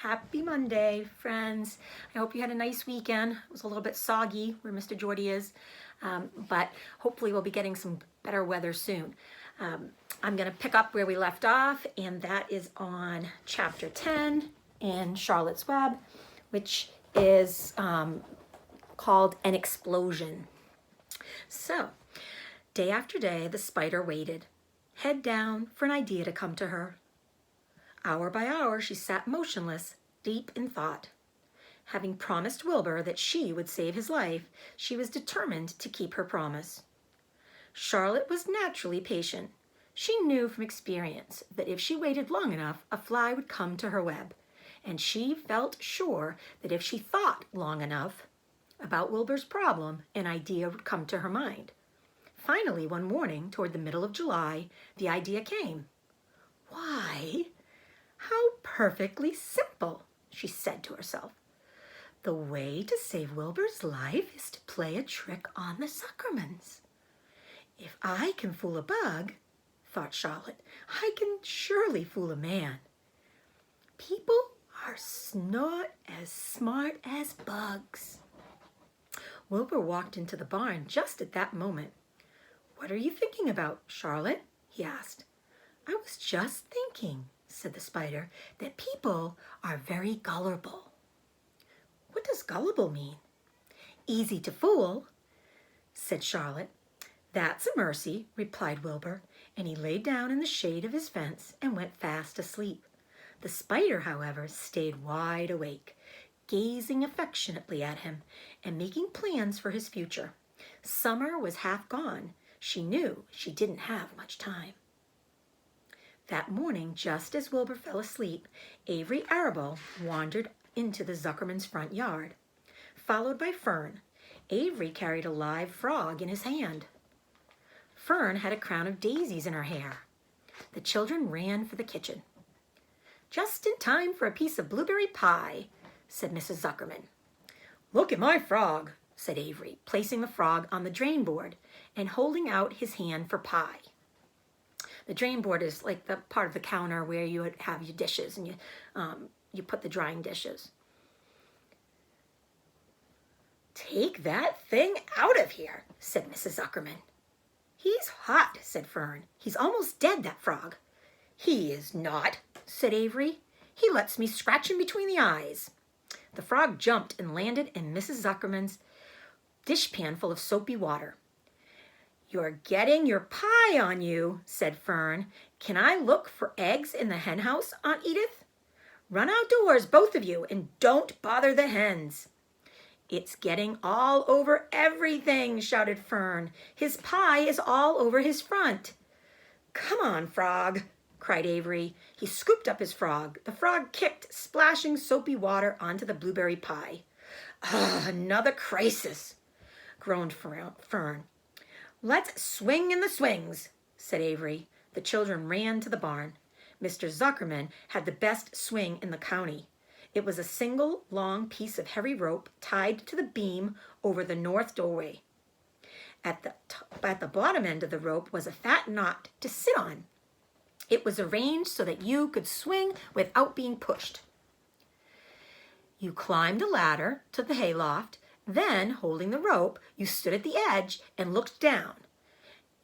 Happy Monday, friends. I hope you had a nice weekend. It was a little bit soggy where Mr. DeJordy is, but hopefully we'll be getting some better weather soon. I'm going to pick up where we left off, and that is on chapter 10 in Charlotte's Web, which is called An Explosion. So, day after day, the spider waited, head down, for an idea to come to her. Hour by hour, she sat motionless, deep in thought. Having promised Wilbur that she would save his life, she was determined to keep her promise. Charlotte was naturally patient. She knew from experience that if she waited long enough, a fly would come to her web, and she felt sure that if she thought long enough about Wilbur's problem, an idea would come to her mind. Finally, one morning, toward the middle of July, the idea came. Why? How perfectly simple, she said to herself. The way to save Wilbur's life is to play a trick on the Zuckermans. If I can fool a bug, thought Charlotte, I can surely fool a man. People are not as smart as bugs. Wilbur walked into the barn just at that moment. What are you thinking about, Charlotte? He asked. I was just thinking, said the spider, that people are very gullible. What does gullible mean? Easy to fool, said Charlotte. That's a mercy, replied Wilbur, and he lay down in the shade of his fence and went fast asleep. The spider, however, stayed wide awake, gazing affectionately at him and making plans for his future. Summer was half gone. She knew she didn't have much time. That morning, just as Wilbur fell asleep, Avery Arable wandered into the Zuckerman's front yard. Followed by Fern, Avery carried a live frog in his hand. Fern had a crown of daisies in her hair. The children ran for the kitchen. Just in time for a piece of blueberry pie, said Mrs. Zuckerman. Look at my frog, said Avery, placing the frog on the drain board and holding out his hand for pie. The drain board is like the part of the counter where you would have your dishes and you put the drying dishes. Take that thing out of here, said Mrs. Zuckerman. He's hot, said Fern. He's almost dead, that frog. He is not, said Avery. He lets me scratch him between the eyes. The frog jumped and landed in Mrs. Zuckerman's dishpan full of soapy water. You're getting your pie on you, said Fern. Can I look for eggs in the hen house, Aunt Edith? Run outdoors, both of you, and don't bother the hens. It's getting all over everything, shouted Fern. His pie is all over his front. Come on, frog, cried Avery. He scooped up his frog. The frog kicked splashing soapy water onto the blueberry pie. Another crisis, groaned Fern. Let's swing in the swings, said Avery. The children ran to the barn. Mr. Zuckerman had the best swing in the county. It was a single long piece of heavy rope tied to the beam over the north doorway. At the bottom end of the rope was a fat knot to sit on. It was arranged so that you could swing without being pushed. You climbed a ladder to the hayloft. Then, holding the rope, you stood at the edge and looked down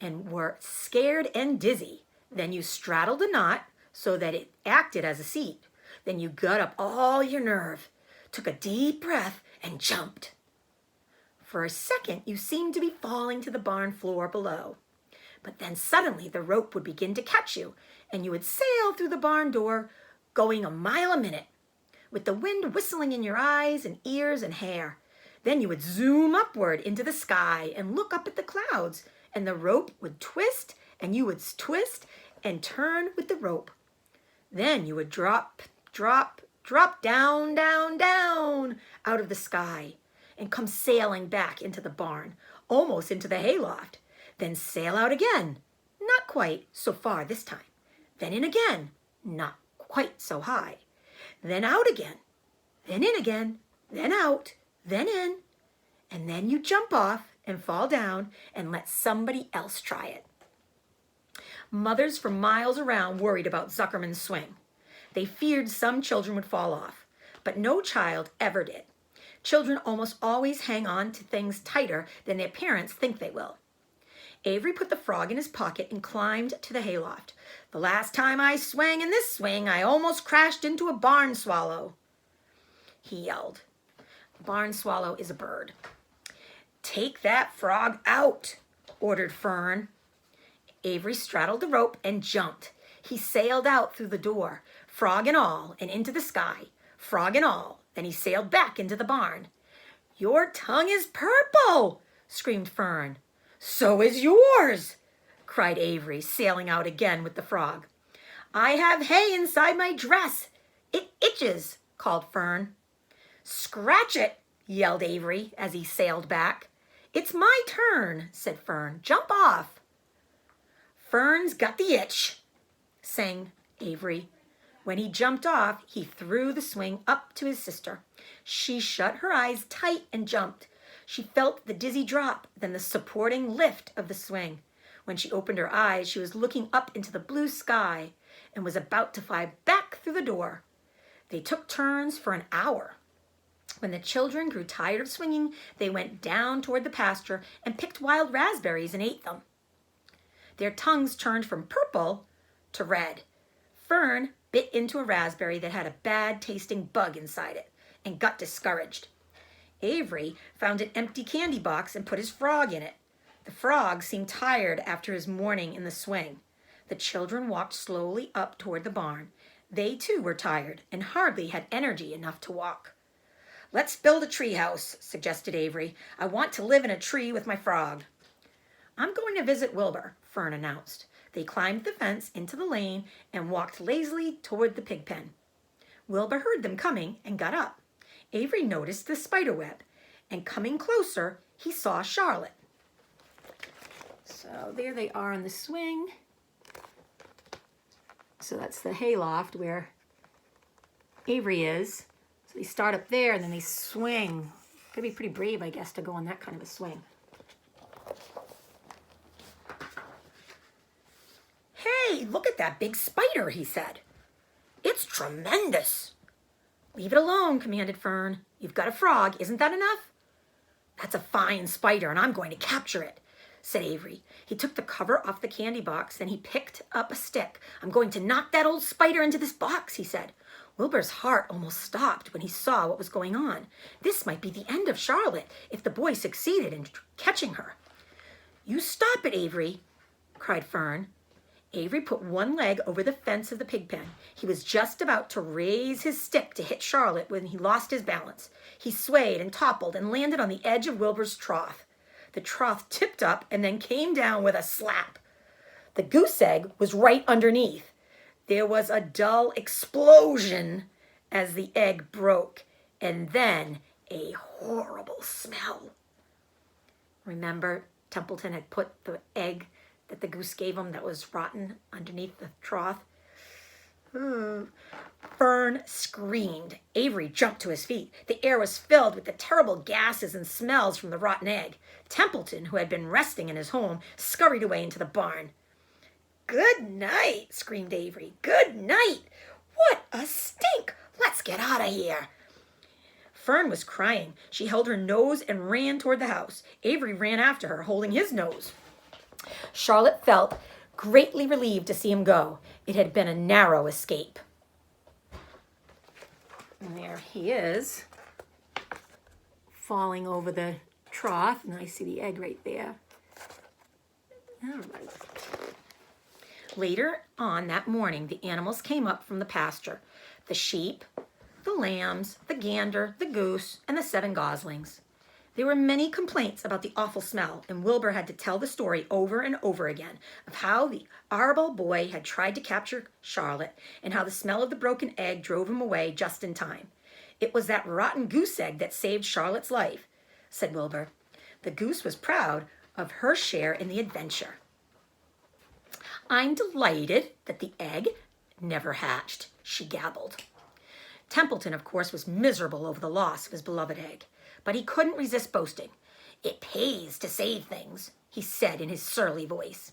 and were scared and dizzy. Then you straddled the knot so that it acted as a seat. Then you got up all your nerve, took a deep breath, and jumped. For a second, you seemed to be falling to the barn floor below. But then suddenly the rope would begin to catch you, and you would sail through the barn door, going a mile a minute, with the wind whistling in your eyes and ears and hair. Then you would zoom upward into the sky and look up at the clouds, and the rope would twist, and you would twist and turn with the rope. Then you would drop down, down, down out of the sky and come sailing back into the barn, almost into the hayloft. Then sail out again, not quite so far this time. Then in again, not quite so high. Then out again, then in again, then out, then in, and then you jump off and fall down and let somebody else try it. Mothers for miles around worried about Zuckerman's swing. They feared some children would fall off. but no child ever did. Children almost always hang on to things tighter than their parents think they will. Avery put the frog in his pocket and climbed to the hayloft. "The last time I swang in this swing, I almost crashed into a barn swallow," he yelled. A barn swallow is a bird. "Take that frog out," ordered Fern. Avery straddled the rope and jumped. He sailed out through the door, frog and all, and into the sky, frog and all. Then he sailed back into the barn. "Your tongue is purple," screamed Fern. "So is yours," cried Avery, sailing out again with the frog. "I have hay inside my dress. It itches," called Fern. "Scratch it," yelled Avery as he sailed back. "It's my turn," said Fern. "Jump off." "Fern's got the itch," sang Avery. When he jumped off, he threw the swing up to his sister. She shut her eyes tight and jumped. She felt the dizzy drop, then the supporting lift of the swing. When she opened her eyes, she was looking up into the blue sky and was about to fly back through the door. They took turns for an hour. When the children grew tired of swinging, they went down toward the pasture and picked wild raspberries and ate them. Their tongues turned from purple to red. Fern bit into a raspberry that had a bad-tasting bug inside it and got discouraged. Avery found an empty candy box and put his frog in it. The frog seemed tired after his morning in the swing. The children walked slowly up toward the barn. They too were tired and hardly had energy enough to walk. "Let's build a tree house," suggested Avery. "I want to live in a tree with my frog." "I'm going to visit Wilbur," Fern announced. They climbed the fence into the lane and walked lazily toward the pig pen. Wilbur heard them coming and got up. Avery noticed the spider web, and coming closer, he saw Charlotte. So there they are on the swing. So that's the hayloft where Avery is. So they start up there and then they swing. Gotta be pretty brave, I guess, to go on that kind of a swing. "Hey, look at that big spider," he said. "It's tremendous." "Leave it alone," commanded Fern. "You've got a frog. Isn't that enough?" "That's a fine spider, and I'm going to capture it," said Avery. He took the cover off the candy box, and he picked up a stick. "I'm going to knock that old spider into this box," he said. Wilbur's heart almost stopped when he saw what was going on. This might be the end of Charlotte if the boy succeeded in catching her. "You stop it, Avery," cried Fern. Avery put one leg over the fence of the pig pen. He was just about to raise his stick to hit Charlotte when he lost his balance. He swayed and toppled and landed on the edge of Wilbur's trough. The trough tipped up and then came down with a slap. The goose egg was right underneath. There was a dull explosion as the egg broke, and then a horrible smell. Remember, Templeton had put the egg that the goose gave him that was rotten underneath the trough? Fern screamed. Avery jumped to his feet. The air was filled with the terrible gases and smells from the rotten egg. Templeton, who had been resting in his home, scurried away into the barn. "Good night," screamed Avery. "Good night. What a stink. Let's get out of here." Fern was crying. She held her nose and ran toward the house. Avery ran after her, holding his nose. Charlotte felt greatly relieved to see him go. It had been a narrow escape. And there he is, falling over the trough, and I see the egg right there. All right. Later on that morning, the animals came up from the pasture. The sheep, the lambs, the gander, the goose, and the 7 goslings. There were many complaints about the awful smell, and Wilbur had to tell the story over and over again of how the horrible boy had tried to capture Charlotte and how the smell of the broken egg drove him away just in time. "It was that rotten goose egg that saved Charlotte's life," said Wilbur. The goose was proud of her share in the adventure. "I'm delighted that the egg never hatched," she gabbled. Templeton, of course, was miserable over the loss of his beloved egg, but he couldn't resist boasting. "It pays to save things," he said in his surly voice.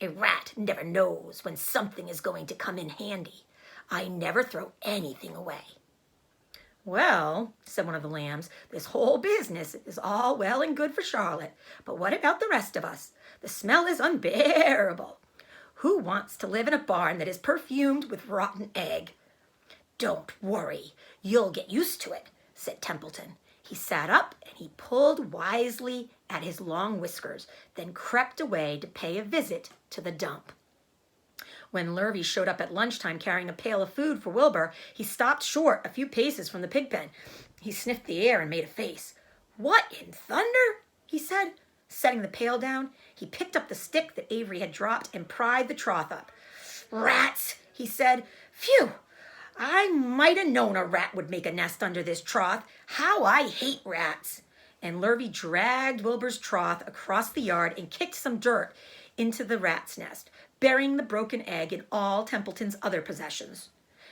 "A rat never knows when something is going to come in handy. I never throw anything away." "Well," said one of the lambs, "this whole business is all well and good for Charlotte, but what about the rest of us? The smell is unbearable. Who wants to live in a barn that is perfumed with rotten egg?" "Don't worry, you'll get used to it," said Templeton. He sat up and he pulled wisely at his long whiskers, then crept away to pay a visit to the dump. When Lurvy showed up at lunchtime carrying a pail of food for Wilbur, he stopped short a few paces from the pig pen. He sniffed the air and made a face. "What in thunder?" he said. Setting the pail down, he picked up the stick that Avery had dropped and pried the trough up. "Rats," he said. "Phew! I might have known a rat would make a nest under this trough. How I hate rats." And Lurvy dragged Wilbur's trough across the yard and kicked some dirt into the rat's nest, burying the broken egg and all Templeton's other possessions.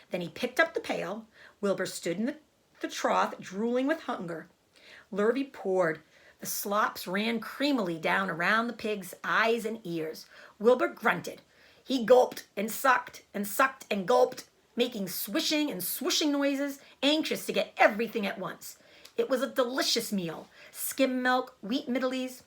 Then he picked up the pail. Wilbur stood in the trough, drooling with hunger. Lurvy poured. The slops ran creamily down around the pig's eyes and ears. Wilbur grunted. He gulped and sucked and gulped, making swishing and swooshing noises, anxious to get everything at once. It was a delicious meal. Skim milk, wheat middlies,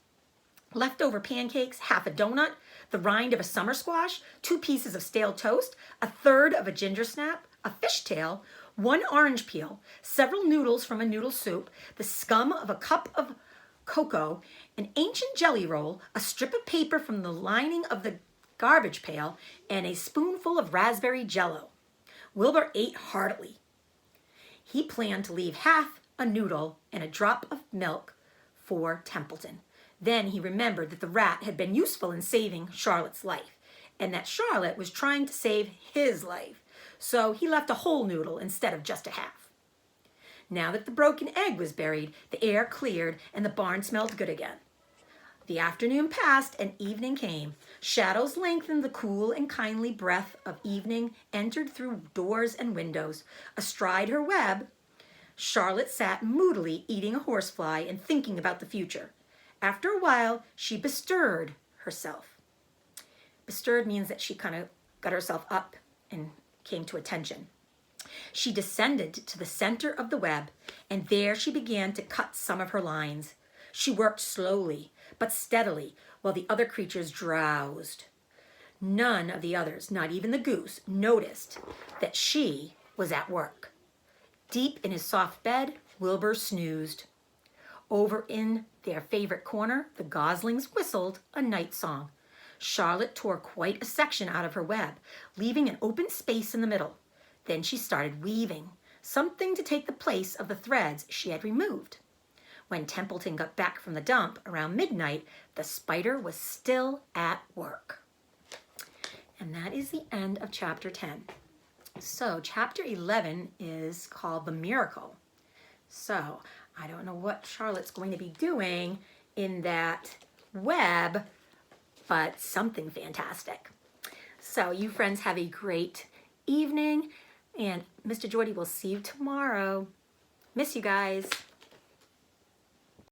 leftover pancakes, half a donut, the rind of a summer squash, 2 pieces of stale toast, a third of a ginger snap, a fishtail, 1 orange peel, several noodles from a noodle soup, the scum of a cup of cocoa, an ancient jelly roll, a strip of paper from the lining of the garbage pail, and a spoonful of raspberry jello. Wilbur ate heartily. He planned to leave half a noodle and a drop of milk for Templeton. Then he remembered that the rat had been useful in saving Charlotte's life, and that Charlotte was trying to save his life. So he left a whole noodle instead of just a half. Now that the broken egg was buried, the air cleared and the barn smelled good again. The afternoon passed and evening came. Shadows lengthened. The cool and kindly breath of evening entered through doors and windows. Astride her web, Charlotte sat moodily eating a horsefly and thinking about the future. After a while, she bestirred herself. Bestirred means that she kind of got herself up and came to attention. She descended to the center of the web, and there she began to cut some of her lines. She worked slowly but steadily while the other creatures drowsed. None of the others, not even the goose, noticed that she was at work. Deep in his soft bed, Wilbur snoozed. Over in their favorite corner, the goslings whistled a night song. Charlotte tore quite a section out of her web, leaving an open space in the middle. Then she started weaving, something to take the place of the threads she had removed. When Templeton got back from the dump around midnight, the spider was still at work. And that is the end of chapter 10. So chapter 11 is called The Miracle. So I don't know what Charlotte's going to be doing in that web, but something fantastic. So you friends have a great evening, and Mr. Jordy will see you tomorrow. Miss you guys.